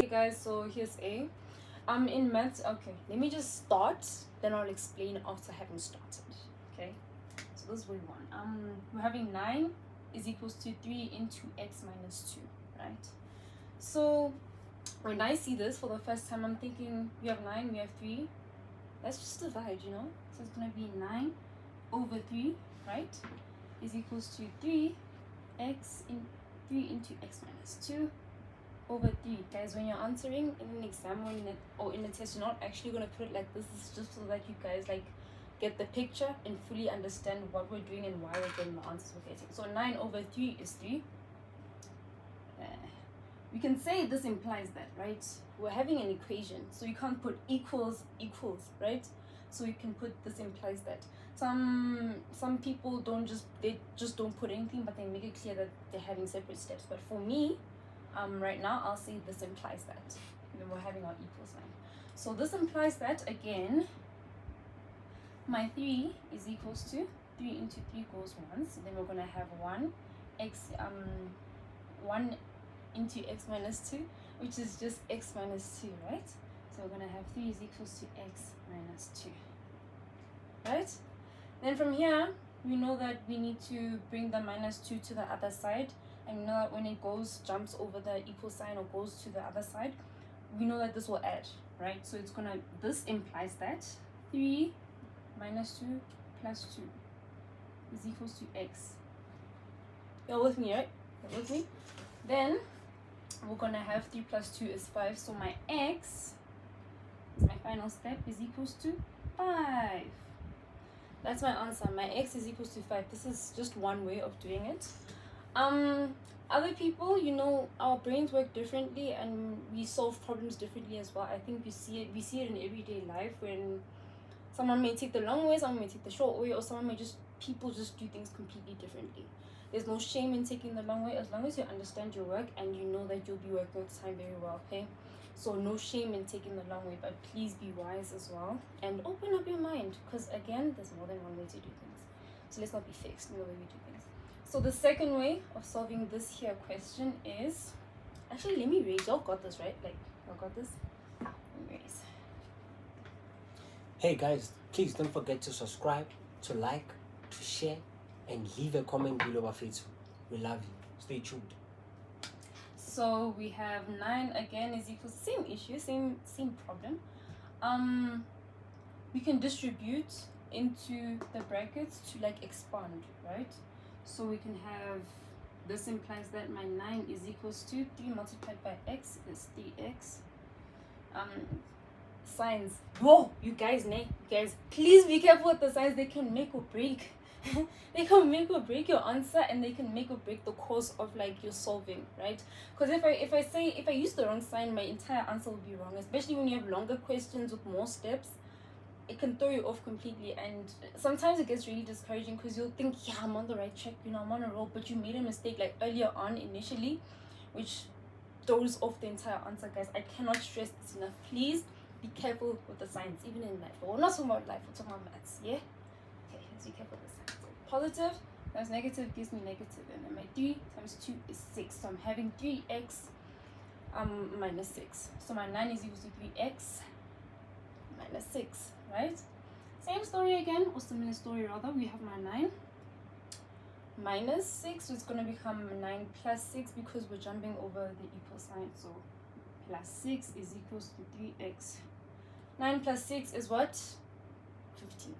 guys, so here's A. In maths, okay, let me just start, then I'll explain after having started. Okay, so this is way one. We're having 9 is equals to 3 into x minus 2, right? So when I see this for the first time, I'm thinking we have 9, we have 3. Let's just divide, you know? So it's gonna be 9 over 3, right? Is equals to 3 into x minus 2 over 3. Guys, when you're answering in an exam or in a test, you're not actually going to put it like this. It's just so that you guys like get the picture and fully understand what we're doing and why we're getting the answers we're getting. So 9 over 3 is 3. We can say this implies that, right? We're having an equation, so you can't put equals, right? So you can put this implies that. Some people don't don't put anything, but they make it clear that they're having separate steps. But for me, right now I'll say this implies that. And then we're having our equal sign. So this implies that again. My 3 is equals to 3 into 3 goes 1. So then we're gonna have 1 into x minus 2, which is just x minus 2, right? So we're gonna have 3 is equals to x minus 2, right? Then from here, we know that we need to bring the minus 2 to the other side, and we know that when it jumps over the equal sign or goes to the other side, we know that this will add, right? So it's gonna, this implies that 3 minus 2 plus 2 is equals to x. You're with me, right? You're with me? Then we're gonna have 3 plus 2 is 5, so my x, my final step, is equals to 5. That's my answer. My x is equals to 5. This is just one way of doing it. Other people, you know, our brains work differently and we solve problems differently as well. I think we see it in everyday life when someone may take the long way, someone may take the short way, or people just do things completely differently. There's no shame in taking the long way as long as you understand your work and you know that you'll be working with time very well, okay? So no shame in taking the long way, but please be wise as well and open up your mind, because again, there's more than one way to do things. So let's not be fixed in the way we do things. So the second way of solving this here question is, actually let me raise. Y'all got this, right? Like, y'all got this? Let me raise. Hey guys, please don't forget to subscribe, to like, to share, and leave a comment below our Facebook. We love you. Stay tuned. So we have 9 again is equal to same issue, same problem. We can distribute into the brackets to like expand, right? So we can have, this implies that my 9 is equals to 3 multiplied by x is 3x. Signs. Whoa, you guys, please be careful with the signs. They can make or break. They can make or break your answer, and they can make or break the course of like your solving, right? Because if I use the wrong sign, my entire answer will be wrong, especially when you have longer questions with more steps. It can throw you off completely, and sometimes it gets really discouraging because you'll think, yeah, I'm on the right track, you know, I'm on a roll, but you made a mistake like earlier on initially, which throws off the entire answer, guys. I cannot stress this enough. Please be careful with the signs, even in life. We're not talking about life, we're talking about maths, yeah? Okay, let's be careful with the signs. So positive times negative gives me negative, and then my 3 times 2 is 6. So I'm having 3x minus 6. So my 9 is equal to 3x minus 6, right? Same story again, or similar story rather. We have my 9 minus 6, so it's going to become 9 plus 6 because we're jumping over the equal sign. So plus 6 is equals to 3x. 9 plus 6 is what? 15.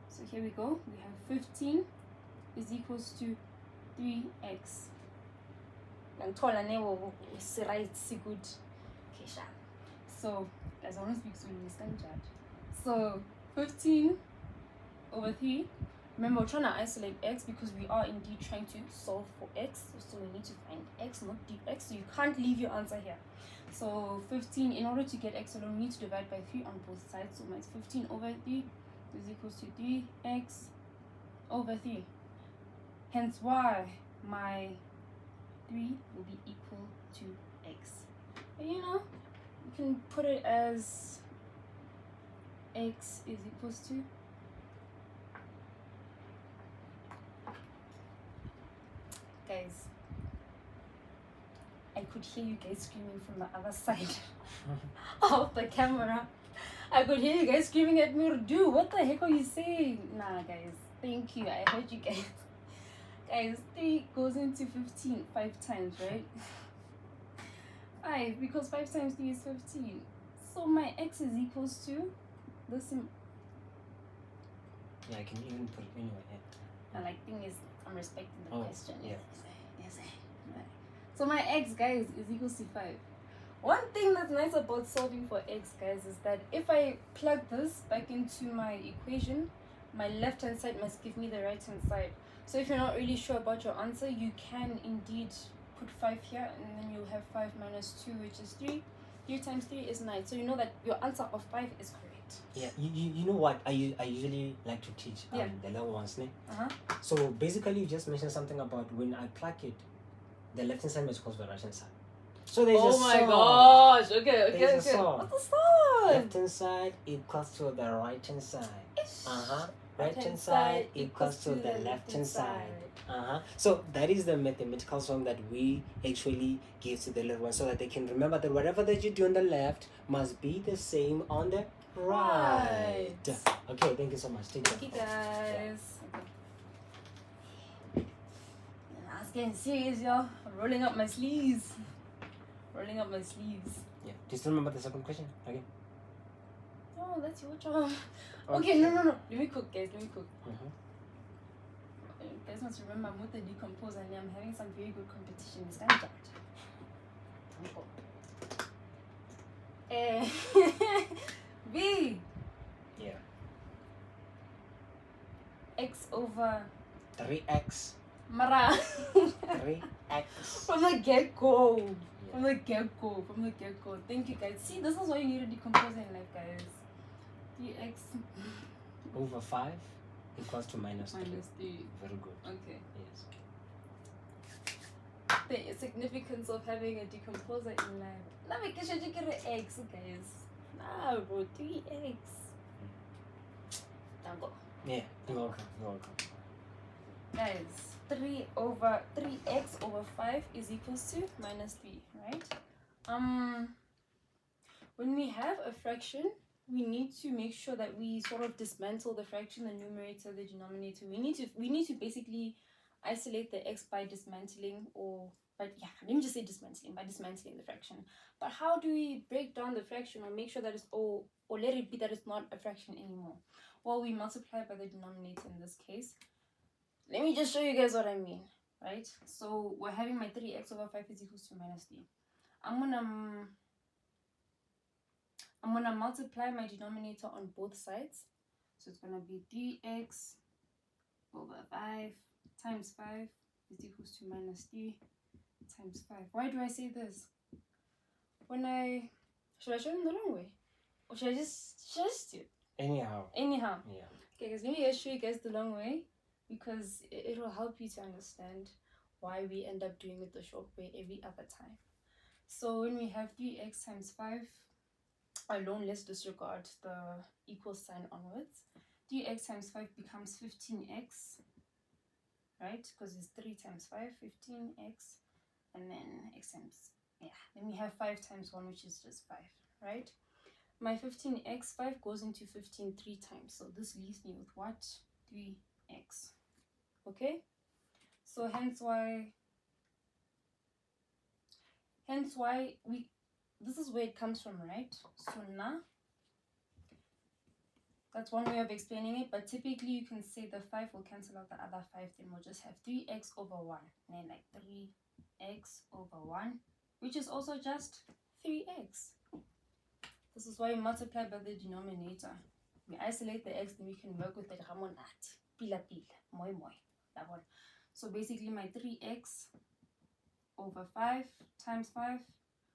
So here we go. We have 15 is equals to 3x. So, as I want to speak so you understand that. So 15 over 3. Remember, we're trying to isolate x because we are indeed trying to solve for x. So we need to find x, not dx. So you can't leave your answer here. So 15, in order to get x alone, we need to divide by 3 on both sides. So my 15 over 3 is equals to 3x over 3. Hence why my 3 will be equal to x. And you know, you can put it as x is equals to guys, I could could hear you guys screaming from the other side of the camera. I could hear you guys screaming at me, dude, what the heck are you saying? Nah, guys, thank you. I heard you guys. Guys, 3 goes into 15 5 times, right? 5, because 5 times 3 is 15. So my x is equals to this. Yeah, I can even put it anywhere. Yeah. And like, thing is, I'm respecting the question. Yeah. Yes. Right. So my x, guys, is equals to 5. One thing that's nice about solving for x, guys, is that if I plug this back into my equation, my left hand side must give me the right hand side. So if you're not really sure about your answer, you can indeed put 5 here, and then you'll have 5 minus 2, which is 3. 3 times 3 is 9. So you know that your answer of 5 is correct. Yeah, you know what I usually like to teach the little ones, ne? So basically you just mentioned something about when I plug it, the left hand side must equals the right hand side. So there's a my song. gosh, okay. There's a song. What's the song? Left hand side equals to the right hand side. Right hand side equals to the left hand side. So that is the mathematical song that we actually give to the little ones, so that they can remember that whatever that you do on the left must be the same on the right. Okay, thank you so much. Thank you, guys. Okay. It's getting serious, y'all. I'm rolling up my sleeves. Yeah. Do you still remember the second question? Okay. Oh, that's your job. Okay, no. Let me cook, guys. You guys must remember I'm with the decomposer and I'm having some very good competition. It's kind of B. Yeah. X over 3x. Mara. 3x. From the get-go. From the get-go. Thank you, guys. See, this is why you need a decomposer in life, guys. 3x over 5 equals to minus 3. Very good. Okay. Yes. The significance of having a decomposer in life. Now we can should get an x, guys. Nah, bro, 3x. Dango. Yeah, you're welcome. Guys, 3x over 5 is equals to minus 3, right? When we have a fraction, we need to make sure that we sort of dismantle the fraction, the numerator, the denominator. We need to basically isolate the x by dismantling, by dismantling the fraction. But how do we break down the fraction or make sure that it's or let it be that it's not a fraction anymore? Well, we multiply by the denominator in this case. Let me just show you guys what I mean, right? So we're having my 3x over 5 is equals to minus 3. I'm gonna multiply my denominator on both sides. So it's gonna be 3x over 5 times 5 is equals to minus 3 times 5. Why do I say this? Should I show them the long way? Or should I just do it? Anyhow. Yeah. Okay, guys, let me show you guys the long way, because it will help you to understand why we end up doing it the short way every other time. So when we have 3x times 5, alone, let's disregard the equal sign onwards. 3x times 5 becomes 15x, right? Because it's 3 times 5, 15x, and then x times, then we have 5 times 1, which is just 5, right? My 15x, 5 goes into 15 3 times, so this leaves me with what? 3x. Okay, so hence why this is where it comes from, right? So now that's one way of explaining it, but typically you can say the 5 will cancel out the other 5, then we'll just have 3x over 1, and then like 3x over 1, which is also just 3x. This is why we multiply by the denominator. We isolate the x, then we can work with the ramonat. Pila, moi. That one. So basically my 3x over 5 times 5.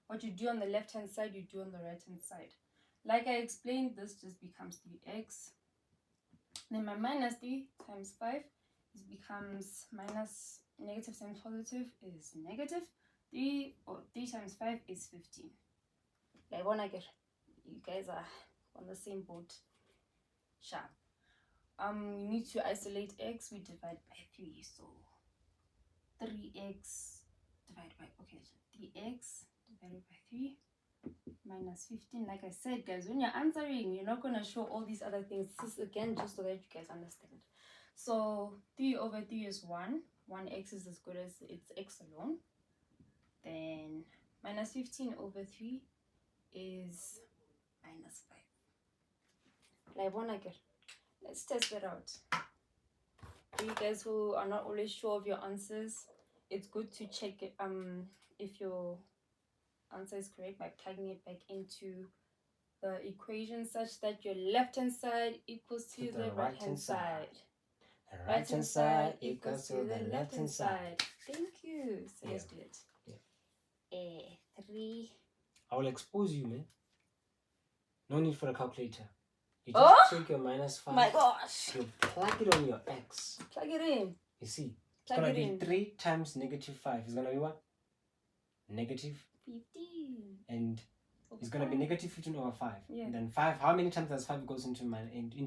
What you do on the left hand side, you do on the right hand side. Like I explained, this just becomes 3x. Then my minus 3 times 5 becomes minus negative times positive is negative. 3 times 5 is 15. Like when I get, you guys are on the same boat. Sharp. We need to isolate x. We divide by 3. So 3x divided by 3 3x divided by 3 minus 15. Like I said, guys, when you're answering, you're not going to show all these other things. This is, again, just so that you guys understand. So 3 over 3 is 1. 1x is as good as it's x alone. Then minus 15 over 3 is minus 5. Like one again. Let's test it out. For you guys who are not always sure of your answers, it's good to check it, if your answer is correct by plugging it back into the equation such that your left hand side equals to the right hand side. The right hand side equals to the left hand side. Thank you. So let's do it. 3. I will expose you, man. No need for a calculator. You just take your minus 5. My gosh. You plug it on your x. Plug it in. You see, it's going to be 3 times negative 5. It's going to be what? Negative 15. And it's going to be negative 15 over 5. Yeah. And then 5, how many times does 5 goes into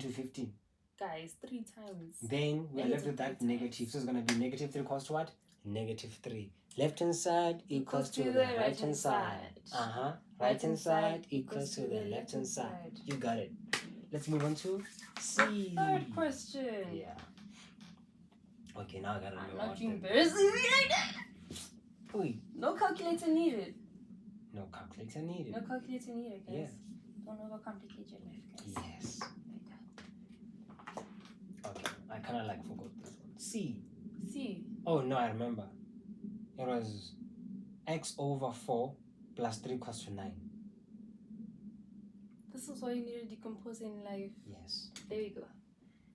15? Guys, 3 times. Then we are left with that negative. So it's going to be negative 3 equals to what? Negative 3. Left hand side equals to the right hand side. Right hand side equals to the left hand side. You got it. Let's move on to C. Third question. Yeah. Okay, now I gotta know. I'm not embarrassing me like that. Wait. No calculator needed. No calculator needed. No calculator needed, guys. Yeah. Don't overcomplicate your life, guys. Yes. Okay, I kind of like forgot this one. C. C. Oh no, I remember. It was x over 4 plus 3 equals to 9. This is why you need to decompose in life. Yes. There we go.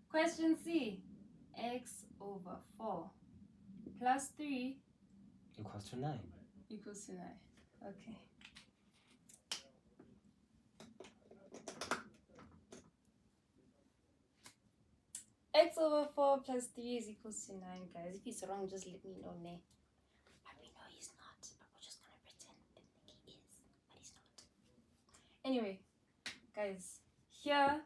Question C. X over 4 plus 3 equals to 9. Equals to 9. Okay. X over 4 plus 3 is equals to 9, guys. If it's wrong, just let me know, ne? But we know he's not. But we're just gonna pretend and think he is, but he's not. Anyway, guys, here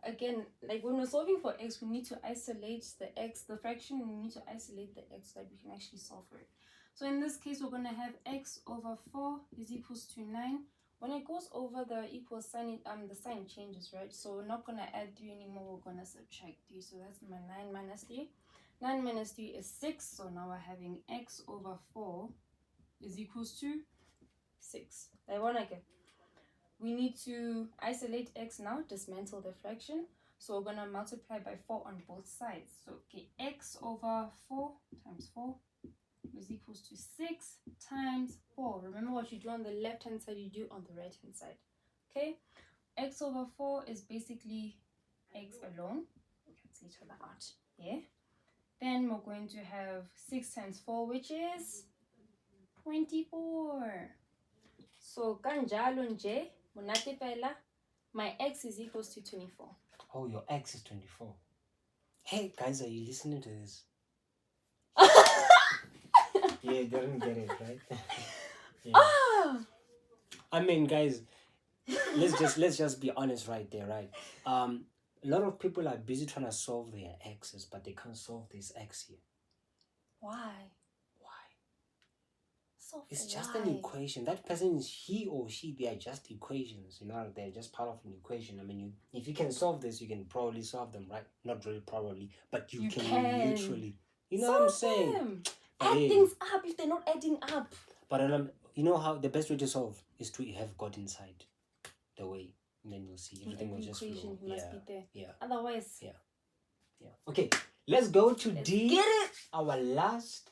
again, like when we're solving for x, we need to isolate the x, the fraction. We need to isolate the x so that we can actually solve for it. So in this case, we're gonna have x over 4 is equals to 9. When it goes over the equal sign, the sign changes, right? So we're not gonna add 3 anymore. We're gonna subtract 3. So that's my 9 minus 3. 9 minus 3 is 6. So now we're having x over 4 is equals to 6. I wanna get. We need to isolate x now, dismantle the fraction. So we're gonna multiply by 4 on both sides. So okay, x over 4 times 4 is equals to 6 times 4. Remember what you do on the left hand side, you do on the right hand side. Okay, x over 4 is basically x alone. Cancel each other out. Yeah. Then we're going to have 6 times 4, which is 24. So kanjalo nje, monate fela, my x is equals to 24. Oh, your x is 24. Hey guys, are you listening to this? Yeah, you didn't get it, right? Yeah. Ah! I mean, guys, let's just be honest right there, right? A lot of people are busy trying to solve their x's, but they can't solve this x here. Why? It's just an equation. That person is he or she. They are just equations. You know, they're just part of an equation. I mean, if you can solve this, you can probably solve them, right? Not really probably, but you can literally. You know what I'm saying? Them. Add things up if they're not adding up. But you know how the best way to solve is to have God inside the way, and then you'll see everything will just flow. Must be there. Yeah. Otherwise. Yeah. Okay. Let's go to D. Get it? Our last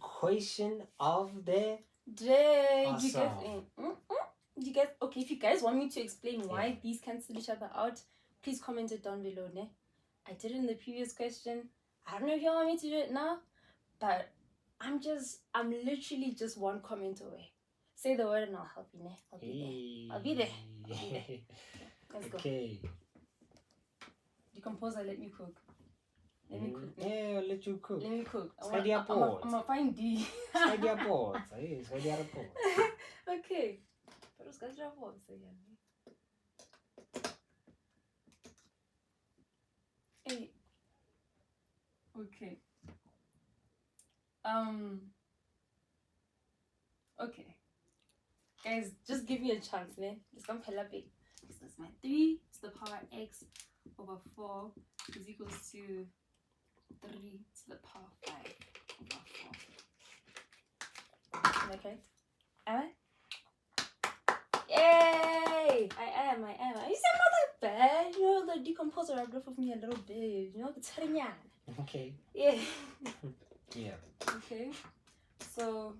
question of the day. Awesome. You guys, okay, if you guys want me to explain why these cancel each other out, please comment it down below, ne? I did it in the previous question. I don't know if you want me to do it now, but I'm literally just one comment away. Say the word and I'll help you, ne? I'll be there. Let's go. Okay. Decomposer, let me cook. Let me cook. Yeah, I'll let you cook. Let me cook. I'm gonna find D. Spread your board. Spread your board. Okay. Pero spread your board. Hey. Okay. Guys, just give me a chance, ne? Just come pull up it. So that's my 3 to the power x over 4 is equals to 3 to the power 5 over 4. Am I correct? Am I? Yay! I am. You see, I'm not that bad. You know, the decomposer rubbed off of me a little bit. You know, it's Okay. yeah. Yeah. Okay. So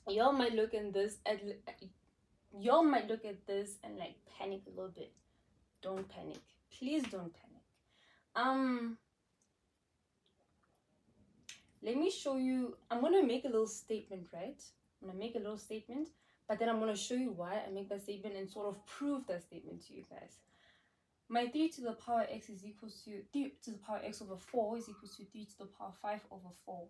y'all might look at this and like panic a little bit. Don't panic. Please don't panic. Let me show you. I'm gonna make a little statement, right? I'm gonna make a little statement, but then I'm gonna show you why I make that statement and sort of prove that statement to you guys. My 3 to the power x is equals to 3 to the power x over 4 is equals to 3 to the power 5 over 4.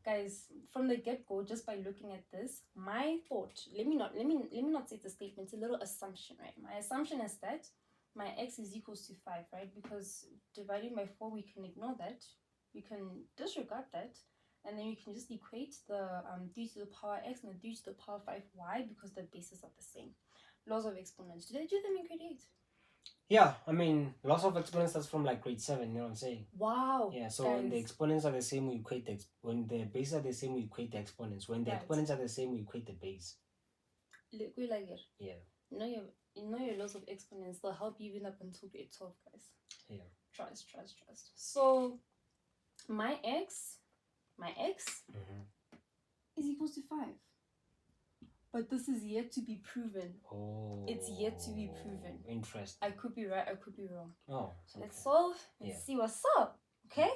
Guys, from the get-go, just by looking at this, my thought, let me not say the statement, it's a little assumption, right? My assumption is that my x is equals to 5, right? Because dividing by 4, we can ignore that. We can disregard that. And then you can just equate the 3 to the power x and the 3 to the power 5y because the bases are the same. Laws of exponents. Did I do them in grade 8? Yeah, I mean, lots of exponents that's from like grade 7, you know what I'm saying? Wow. Yeah, so guys, when the exponents are the same, we equate when the bases are the same, we equate the exponents. When the Right. exponents are the same, we equate the base. we like it. Yeah. You know your laws of exponents. They'll help you even up until grade 12, guys. Yeah. Trust. So my x is equals to 5. But this is yet to be proven. Oh. It's yet to be proven. Interesting. I could be right, I could be wrong. Oh. So let's solve and see what's up. Okay?